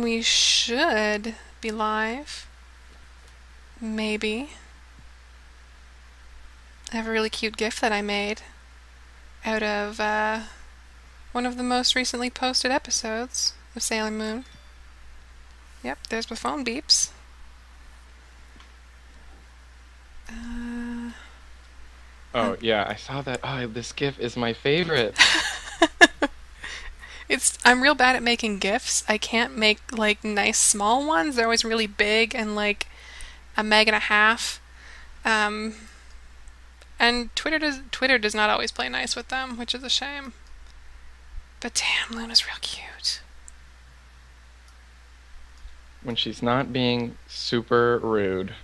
we should be live. Maybe. I have a really cute GIF that I made out of one of the most recently posted episodes of Sailor Moon. Yep, there's my phone beeps. Oh, yeah, I saw that. Oh, this GIF is my favorite. I'm real bad at making GIFs. I can't make like nice small ones. They're always really big and like a meg and a half. Um, and Twitter does not always play nice with them, which is a shame. But damn, Luna's real cute. When she's not being super rude.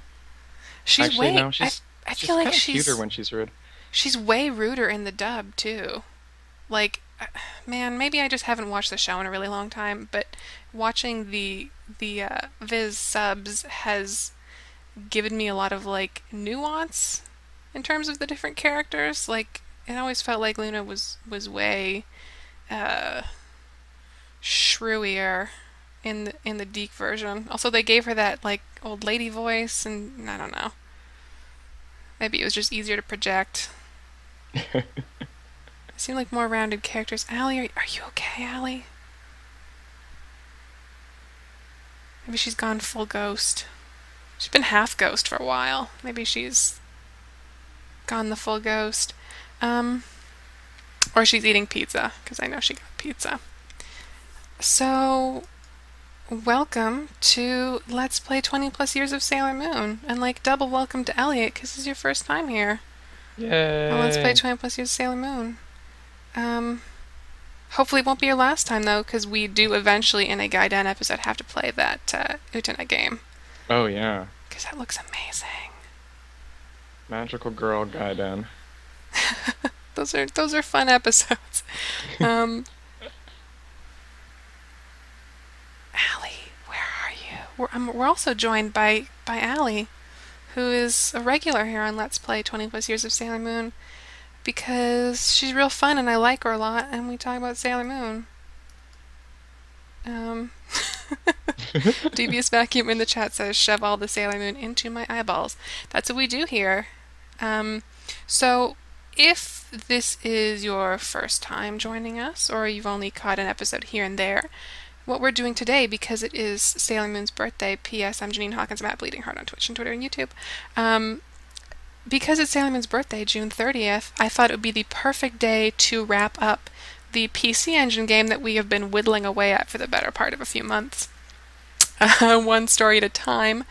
She's Actually, way no, I she's I feel she's like kind of cuter she's when she's rude. she's way ruder in the dub too. Like man, maybe I just haven't watched the show in a really long time, but watching the Viz subs has given me a lot of like nuance in terms of the different characters. Like it always felt like Luna was way uh shrewier in the Deke version. Also, they gave her that like old lady voice, and I don't know. Maybe it was just easier to project. They seem like more rounded characters. Allie, are you okay, Allie? Maybe she's gone full ghost. She's been half ghost for a while. Maybe she's gone the full ghost. Um, or she's eating pizza, because I know she got pizza. So, welcome to Let's Play 20 plus years of Sailor Moon. And like double welcome to Elliot, because this is your first time here on Let's Play Yay. 20 plus years of Sailor Moon. Um, Hopefully it won't be your last time though, because we do eventually in a Gaiden episode have to play that Utena game. Oh, yeah. Because that looks amazing. Magical Girl Gaiden. Those are fun episodes. Um, Allie, where are you? We're also joined by Allie, who is a regular here on Let's Play 20 plus years of Sailor Moon, because she's real fun and I like her a lot, and we talk about Sailor Moon. Um, Devious Vacuum in the chat says, shove all the Sailor Moon into my eyeballs. That's what we do here. Um, so, if this is your first time joining us, or you've only caught an episode here and there, what we're doing today, because it is Sailor Moon's birthday, P.S. I'm Janine Hawkins, I'm at Bleeding Heart on Twitch and Twitter and YouTube. Because it's Sailor Moon's birthday, June 30th, I thought it would be the perfect day to wrap up the PC Engine game that we have been whittling away at for the better part of a few months. One story at a time.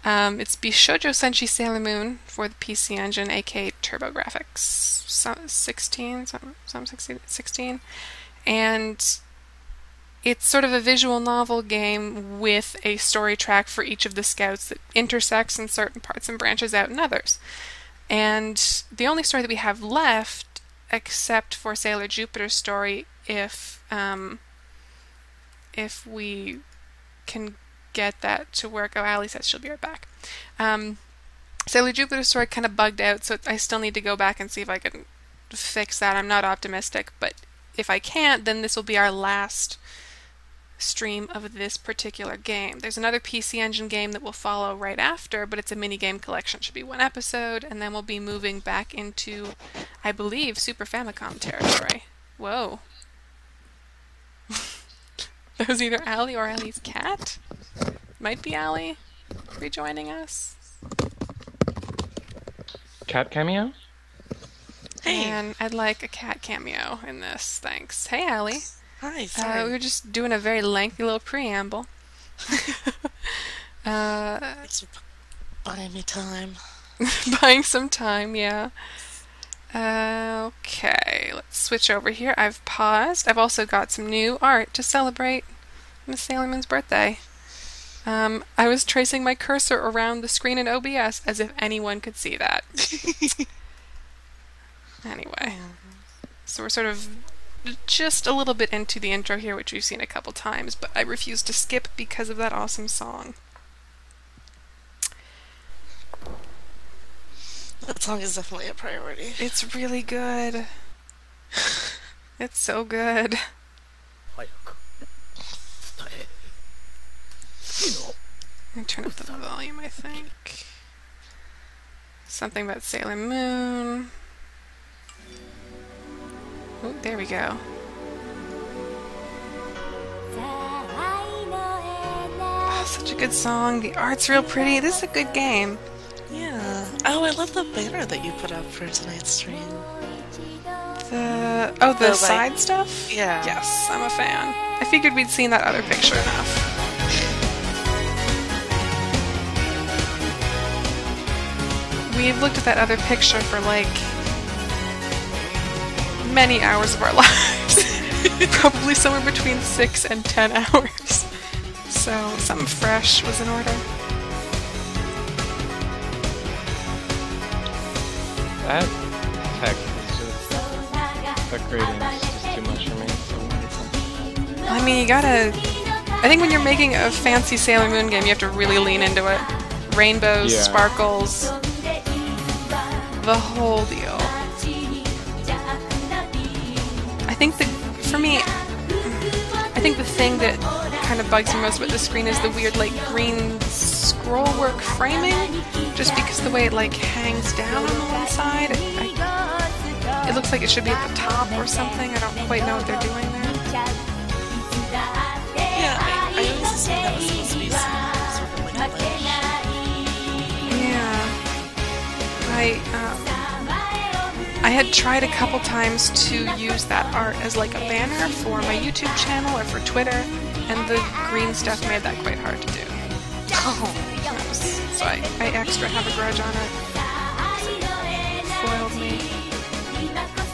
It's Bishoujo Senshi Sailor Moon for the PC Engine, aka TurboGrafx 16, some 16, and it's sort of a visual novel game with a story track for each of the scouts that intersects in certain parts and branches out in others. And the only story that we have left, except for Sailor Jupiter's story, if we can get that to work. Oh, Allie says she'll be right back. Sailor Jupiter's story kind of bugged out, so I still need to go back and see if I can fix that. I'm not optimistic, but if I can't, then this will be our last stream of this particular game. There's another PC Engine game that will follow right after, but it's a mini game collection. It should be one episode, and then we'll be moving back into, I believe, Super Famicom territory. Whoa. That was either Allie or Allie's cat? Might be Allie rejoining us. Cat cameo? Hey. And I'd like a cat cameo in this, thanks. Hey, Allie. Hi, sorry. We were just doing a very lengthy little preamble. Thanks for buying me time. Buying some time, yeah. Okay, let's switch over here. I've paused. I've also got some new art to celebrate Miss Sailor Moon's birthday. I was tracing my cursor around the screen in OBS as if anyone could see that. Anyway, so we're sort of just a little bit into the intro here, which we've seen a couple times, but I refuse to skip because of that awesome song. That song is definitely a priority. It's really good. It's so good. turn up the volume, I think. Something about Sailor Moon. Oh, there we go. Oh, such a good song. The art's real pretty. This is a good game. Yeah. Oh, I love the banner that you put up for tonight's stream. The side stuff? Yeah. Yes, I'm a fan. I figured we'd seen that other picture enough. We've looked at that other picture for like many hours of our lives. Probably somewhere between 6 and 10 hours. So something fresh was in order. That tech is just, that gradient is just too much for me. So I mean, you gotta... I think when you're making a fancy Sailor Moon game, you have to really lean into it. Rainbows, Yeah. sparkles, the whole deal. I think for me, I think the thing that kind of bugs me most about the screen is the weird, like, green scrollwork framing. Just because the way it, like, hangs down on the one side. It looks like it should be at the top or something. I don't quite know what they're doing there. Yeah, I always assumed that was supposed to be some sort of like glitch. Yeah. I had tried a couple times to use that art as like a banner for my YouTube channel or for Twitter, and the green stuff made that quite hard to do. So I extra have a grudge on it. It foiled me.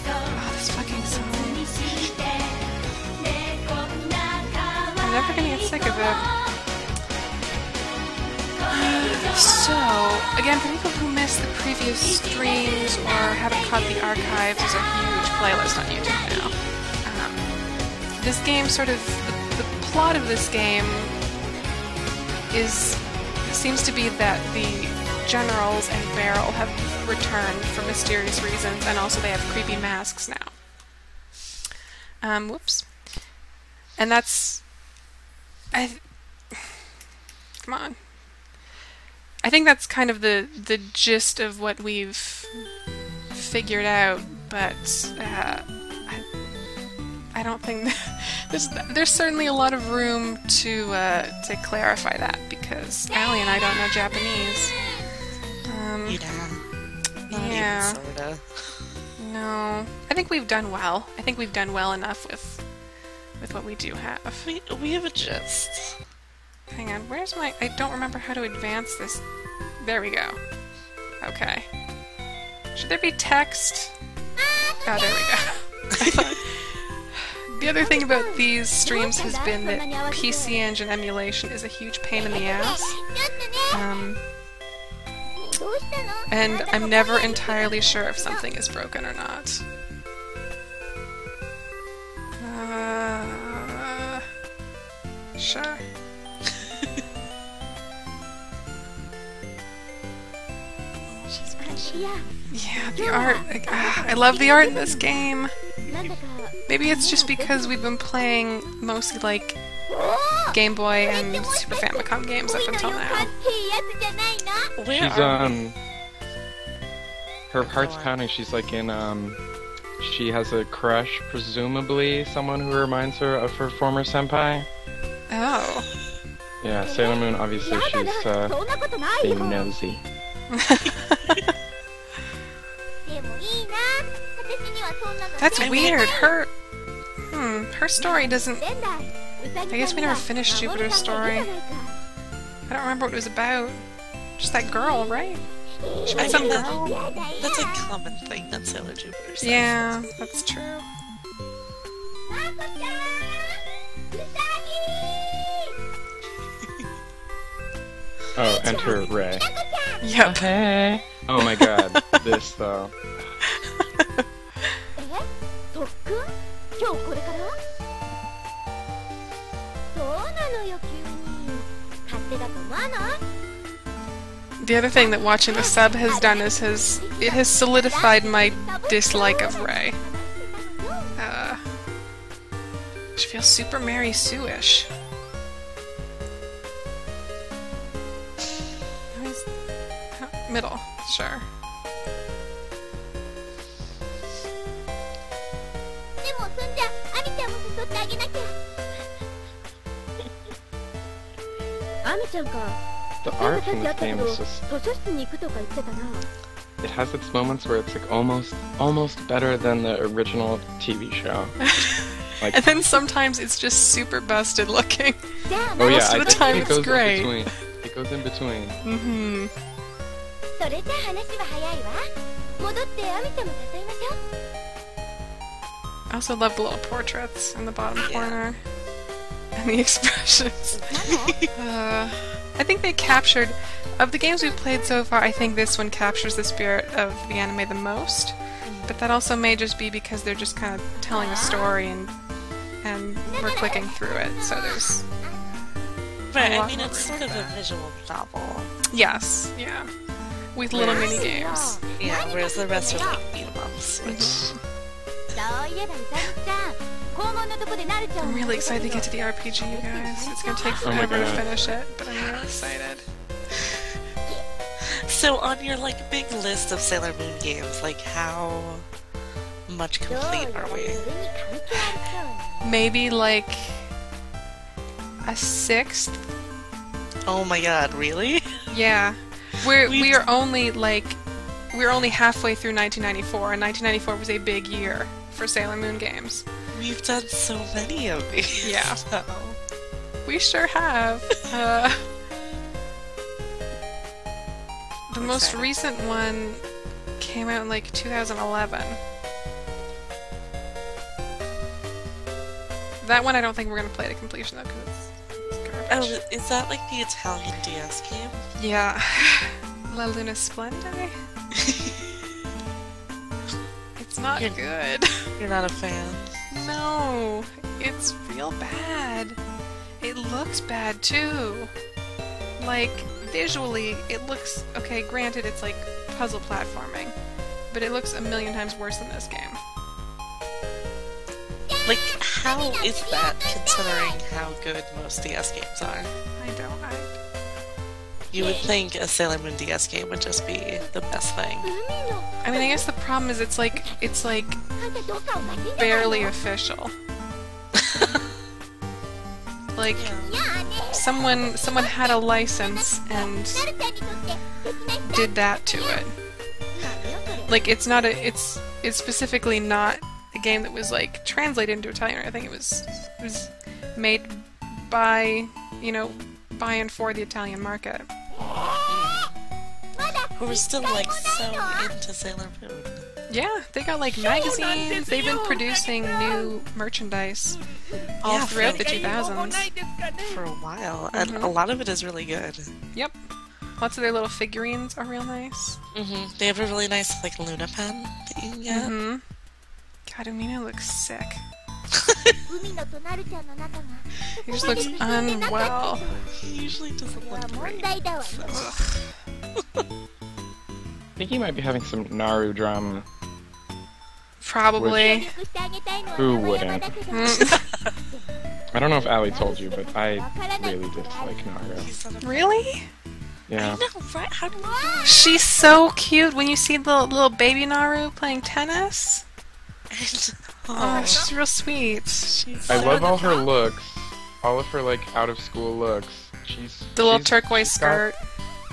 Oh, this fucking song. I'm never gonna get sick of it. So, again, for people who missed the previous streams or haven't caught the archives, there's a huge playlist on YouTube now. This game sort of... The plot of this game seems to be that the generals and Beryl have returned for mysterious reasons, and also they have creepy masks now. Whoops. And that's... Come on. I think that's kind of the gist of what we've figured out, but I don't think there's certainly a lot of room to clarify that, because Allie and I don't know Japanese. Not Yeah. even sorta. No, I think we've done well. I think we've done well enough with what we do have. We have a gist. Hang on, where's my... I don't remember how to advance this. There we go. Okay. Should there be text? Oh, there we go. I thought... The other thing about these streams has been that PC Engine emulation is a huge pain in the ass. And I'm never entirely sure if something is broken or not. Sure. Yeah, the art. I love the art in this game. Maybe it's just because we've been playing mostly like Game Boy and Super Famicom games up until now. Where she's are we? her heart's pounding. She's like in she has a crush, presumably someone who reminds her of her former senpai. Oh. Yeah, Sailor Moon. Obviously, she's being nosy. That's weird. Her story doesn't... I guess we never finished Jupiter's story. I don't remember what it was about. Just that girl, right? She met some girl? That's a common thing that Sailor Jupiter says. Yeah, that's true. Oh, enter Ray. Yep. Hey. Oh my god, this though. The other thing that watching the sub has done is it has solidified my dislike of Ray. She feels super Mary Sue-ish. Middle, sure. でもそんじゃアミちゃんも誘ってあげなきゃ。アミちゃんか。 The なん art かさっ from きあ this ったけ game ど、 is just 図書室に行くとか言ってたな。 it has its moments where it's like almost better than the original TV show. Like, And then sometimes it's just super busted looking. じゃあ oh yeah, most of I the think time it it's goes great. in between. It goes in between. Mm-hmm. それじゃあ話は早いわ。戻ってアミちゃんも誘いましょう。 I also love the little portraits in the bottom corner. And the expressions. I think they captured... Of the games we've played so far, I think this one captures the spirit of the anime the most. But that also may just be because they're just kind of telling a story and we're clicking through it. So there's... Right, a I lot mean, more it's room sort for of a that. visual novel. Yes, yeah. With little mini games. Yeah, whereas the rest are like beat 'em ups, which... そういえばうさぎちゃん、校門のとこでなるちゃん I'm を見 really つけた excited to け get ど to the RPG, you guys. It's gonna take Oh my forever to God. finish it, but I'm really excited. So on your like big list of Sailor Moon games, like how much どうや complete ら are それ we? に関係ありそうね。 Maybe like a sixth? Oh my god, really? Yeah. We We've- are only we're only halfway through 1994, and 1994 was a big year for Sailor Moon games. We've done so many of these. Yeah. So. We sure have. The most excited. recent one came out in like 2011. That one I don't think we're gonna play to completion though, because it's garbage. Oh, is that like the Italian DS game? Yeah. La Luna Splendide? It's not You're- good. You're not a fan? No, it's real bad. It looks bad too. Like, visually, it looks... Okay, granted, it's like puzzle platforming, but it looks a million times worse than this game. Like, how is that considering how good most DS games are? I don't... You would think a Sailor Moon DS game would just be the best thing. 海の I mean, I guess the problem is it's like あんたどっかおかしいんじゃないの？ barely official. Like, いやーね。 someone had a license and なるちゃんにとって素敵な人 did that to it. だよそれ。 Like, it's specifically not a game that was like translated into Italian. I think it was made by, by and for the Italian market. まだ We're still 一回 like も so ないの？ into Sailor Moon. Yeah, they got like magazines. They've been producing new merchandise all Yeah, throughout the for- 2000s. For a while, and a lot of it is really good. Yep. Lots of their little figurines are real nice. They have a really nice like Luna pen that you can get. Mm-hmm. God, Umina looks sick. 海のとなるちゃんの仲が He just looks unwell. He usually doesn't これは look 問 great. 題だわね。 I think he might be having some Naru drama. Probably. 協力してあげたいのは Who 山々だけど I don't know if Ali told you, but I わからない really ことがある dislike Naru. He's not a- Really? Yeah. I know, right? How do we? She's so cute when you see the little baby Naru playing tennis. Oh, she's real sweet. she's I so love all her looks. All of her, like, out-of-school looks. The little she's turquoise got- skirt.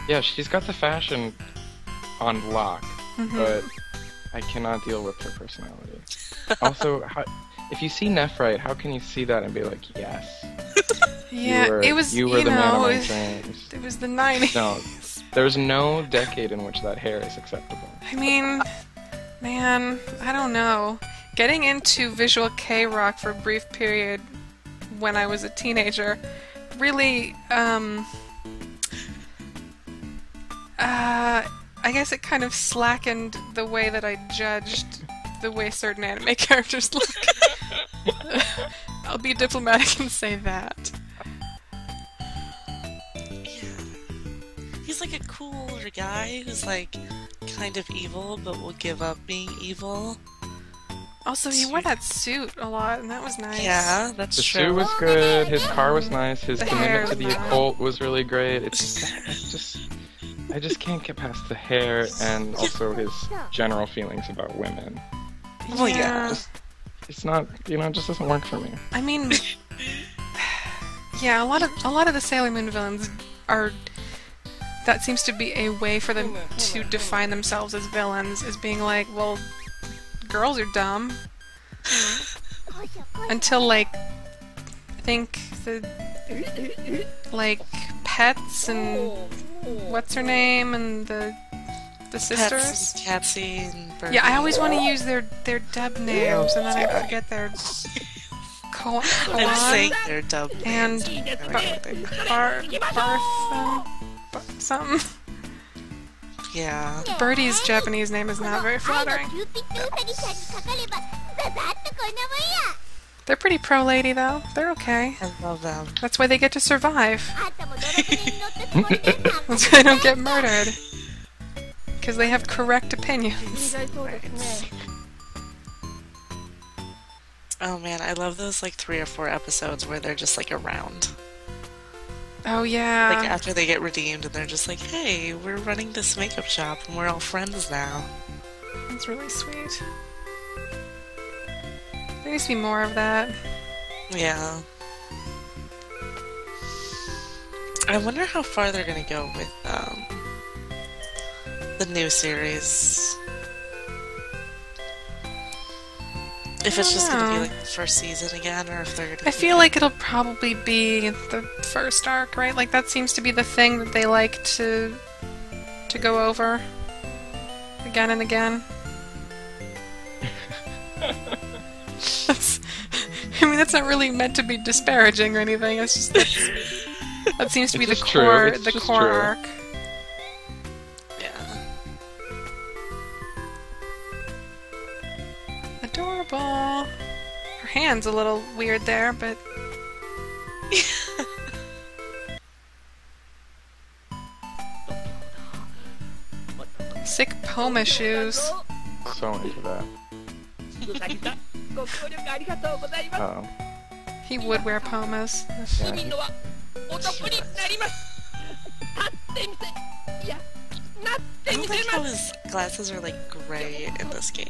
Yeah, she's got the fashion on lock, Mm-hmm. but I cannot deal with her personality. Also, if you see Nephrite, how can you see that and be like, yes, Yeah, it was, you were the man of my it was, dreams? it was the 90s. No, there's no decade in which that hair is acceptable. I mean, man, I don't know. Getting into visual K-rock for a brief period when I was a teenager really, I guess it kind of slackened the way that I judged the way certain anime characters look. I'll be diplomatic and say that. Yeah. He's like a cooler guy who's like kind of evil, but will give up being evil. Also, he wore that suit a lot, and that was nice. Yeah, that's The true. suit was good, his car was nice, his The commitment hair to the was occult was really great. It's just I just can't get past the hair and also his general feelings about women. Well, yeah. It's not, it just doesn't work for me. I mean, yeah, a lot of the Sailor Moon villains are. That seems to be a way for them to define themselves as villains, is being like, well, girls are dumb. Until, like, I think the, like, Pets and what's her name and the sisters. Pets, Catsy, and Birdie. Yeah, I always want to use their dub names, and then I forget their I'm saying their dub and names. something. Yeah. Birdie's Japanese name is not very flattering. They're pretty pro lady though. They're okay. I love them. That's why they get to survive. That's why they don't get murdered. Because they have correct opinions. Oh man, I love those like 3 or 4 episodes where they're just like around. Oh yeah. Like after they get redeemed and they're just like, hey, we're running this makeup shop and we're all friends now. That's really sweet. There needs to be more of that. Yeah. I wonder how far they're gonna go with the new series. If it's just gonna be like the first season again, or if they're gonna I feel like it'll probably be the first arc, right? Like that seems to be the thing that they like to go over again and again. I mean, that's not really meant to be disparaging or anything. It's just that seems to be the core arc. Yeah. Adorable. Her hand's a little weird there, but sick Poma shoes. So into that. He would wear Pumas. Yeah, he- I don't like how his glasses are like gray in this game.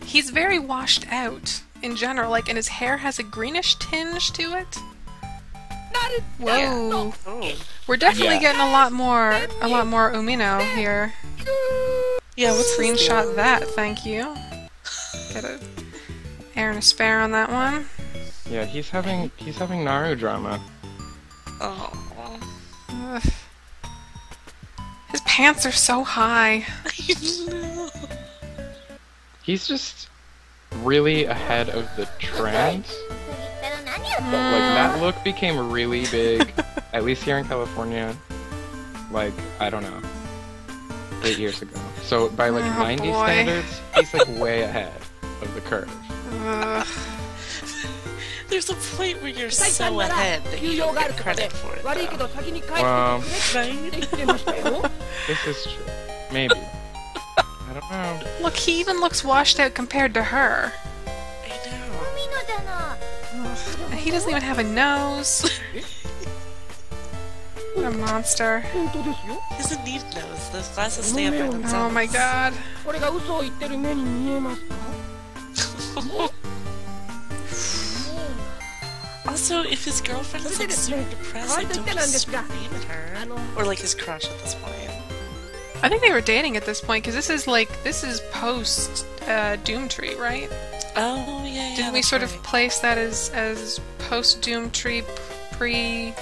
He's very washed out in general, like, and his hair has a greenish tinge to it. Whoa. Oh. We're definitely Yeah. getting a lot more Umino here. Yeah, what's his Screenshot deal? that, thank you. Get a air and a spare on that one. Yeah, he's having Naru drama. Oh. Ugh. His pants are so high. I know. He's just really ahead of the trend. Like that look became really big, at least here in California. Like, I don't know, 8 years ago. So by like Oh, 90 boy. standards, he's like way ahead of the curve. Ugh. There's a point where you're so ahead that you don't get credit for it. Though. Well, Right? this is true. Maybe. I don't know. Look, he even looks washed out compared to her. I know. He doesn't even have a nose. What a monster. He doesn't need nose. Those glasses stay up by themselves. Oh my god. Also, if his girlfriend is like super depressed, like don't just scream at her. Or like his crush at this point. I think they were dating at this point, because this is post Doomtree, right? Oh yeah. Didn't we that's sort right. of place that as post Doomtree, pre?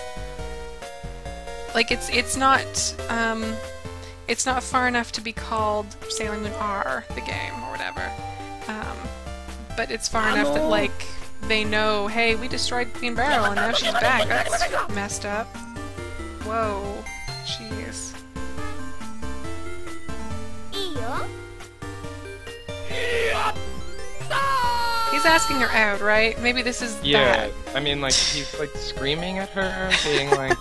Like it's not far enough to be called Sailor Moon R, the game or whatever, but it's far enough that like they know, hey, we destroyed Queen Beryl and now she's back. That's messed up. Whoa, jeez. He's asking her out, right? Maybe this is Yeah, that. I mean, like, he's like screaming at her, being like,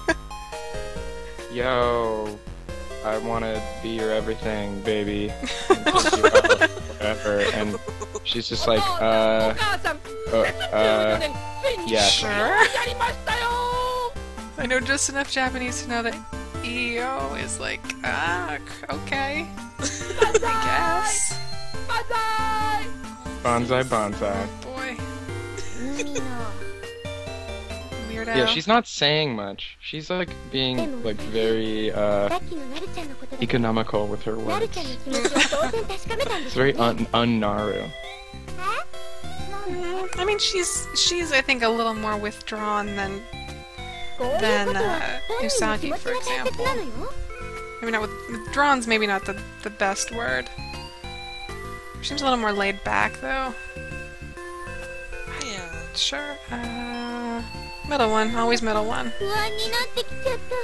yo, I wanna be your everything, baby. And take you out, whatever. And she's just like, yeah. Sure. I know just enough Japanese to know that EO is like, okay. I guess. Bonsai, bonsai. Oh boy. 海の Weirdo. Yeah, she's not saying much. She's like being like very さっきのなるちゃんのことで economical with her なる words. ちゃんの気持ちを当然確かめたんで It's すよ very ね un-Naru. I mean, she's I think a little more withdrawn than こういうことは本人の気 Usagi, 持ち for が大切なのよ maybe not withdrawn's maybe not the best word. She seems a little more laid back though. Yeah. Sure. Middle one, always middle one. 不安になってきちゃったど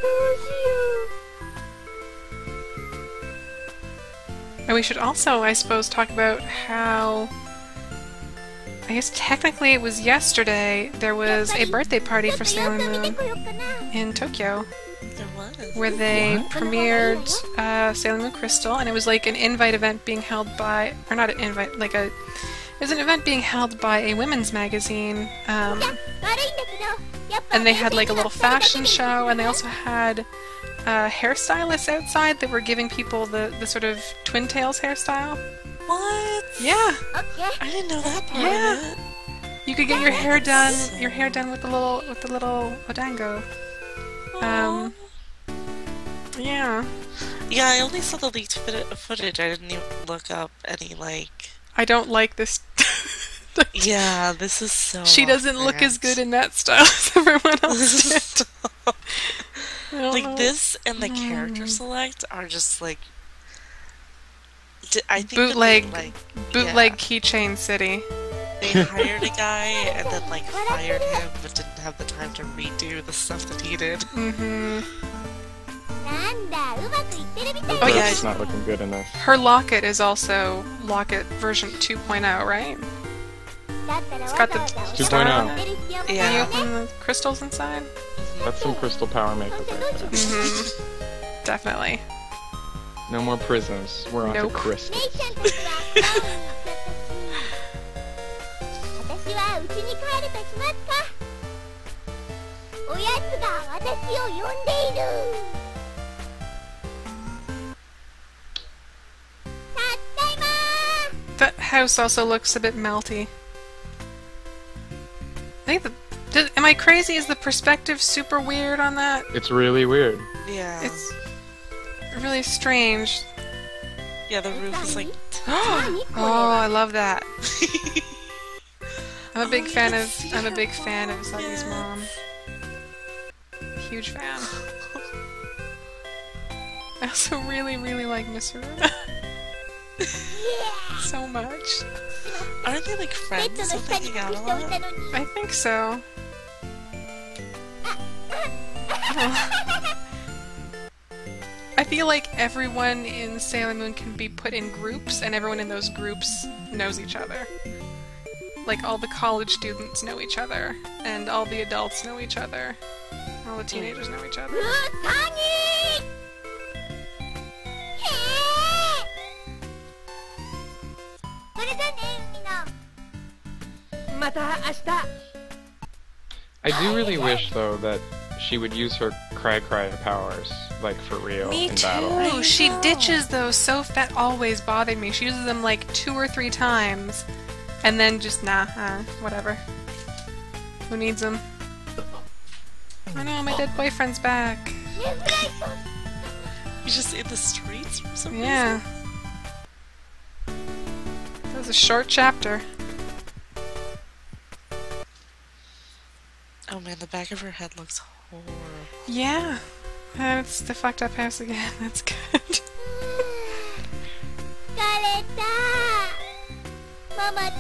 うしよ And we should also, I suppose, talk about how I guess technically it was yesterday there う was a birthday party ちょっ for と Sailor 様子を見て Moon こようかな in Tokyo There was. where they What? premiered Sailor Moon Crystal, and it was like an invite event being held by, or not an invite, like it was an event being held by a women's magazine, 悪いんだけどやっぱ and they had like a little fashion show, and they also had hairstylists outside that were giving people the sort of twin tails hairstyle. What? Yeah, オッケー I didn't know that part Yeah. of it. you could get your hair done with the little odango. Yeah. Yeah, I only saw the leaked footage. I didn't even look up any, like... I don't like this. Yeah, this is so... She doesn't look as good in that style as everyone else did. I don't Like, know. this and the character select are just, like... I think Bootleg- that they, like... Bootleg Keychain City. They hired a guy and then, like, fired him, but didn't have the time to redo the stuff that he did. Hmm. なんだうまくいってるみたい The Oh, dress yeah. is not looking good in this. Her locket is also locket version 2.0, right? だったら It's わ got ざ the わざ 2.0. お出る必要も Can や you ないよね open the crystals inside? That's some crystal power makeup right there. Hmm. Definitely. No more prisms. We're on to Nope. 姉 crystals. ちゃんたちはタウンに行っちゃったし私は家に帰るとしますかおやつが私を呼んでいるたっだいま That house also looks a bit melty. I think am I crazy? Is the perspective super weird on that? It's really weird. Yeah. It's really strange. Yeah, the roof is like... Oh, I love that. I'm a big fan of Usagi's mom. Huge fan. I also really, really like Miss Haruna. So much. Aren't they, like, ベッ friends ドの so 下 they に hang 隠 out し a ておい lot? たのに I think so. I feel like everyone in Sailor Moon can be put in groups, and everyone in those groups knows each other. Like, all the college students know each other, and all the adults know each other. All the teenagers know each other. うさぎへえそれじゃね海野また明日 I do really wish though that she would use her cry powers, like for real, Me in battle. too! She know. ditches those so that always bothered me. She uses them like 2 or 3 times, and then just, whatever. Who needs them? I know, my dead boyfriend's back. He's just in the streets for some Yeah. That was a short chapter. reason. Oh man, the back of her head looks horrible. Yeah. It's the fucked up house again. That's good. 疲れたママったら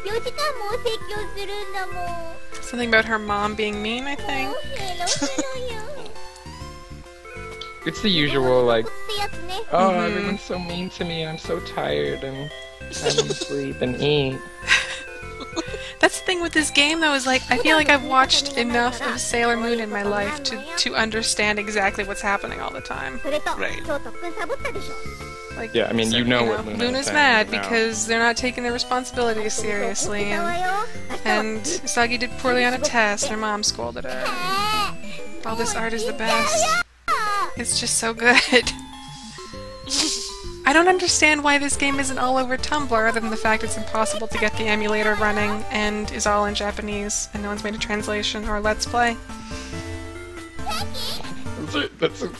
4時間もお説教するんだもん Something about her mom being mean, I もう think. ヘロヘロよ It's the usual, like, ってやつね oh, Mhm. everyone's so mean to me, I'm so tired, and I need to sleep and eat. That's the thing with this game, though, is like, I feel like I've watched enough of Sailor Moon in my life to understand exactly what's happening all the time. それと Right. 今日特訓サボったでしょ Like, Yeah, I mean, you know what Luna's Luna's saying mad right now. because they're not taking their responsibilities 怒って seriously, たわ and よ明日は Usagi did poorly on a test. Her mom scolded her. へえ Oh, this art is the best. It's just so good. I don't understand why this game isn't all over Tumblr, other than the fact it's impossible to get the emulator running and is all in Japanese, and no one's made a translation or Let's Play. That's a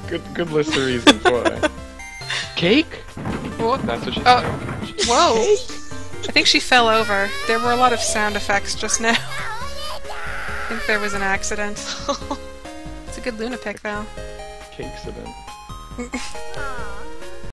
good list of reasons why. Cake? What? That's what she Oh. said. Whoa! I think she fell over. There were a lot of sound effects just now. I think there was an accident. It's a good Luna pick, though. Cake-cident.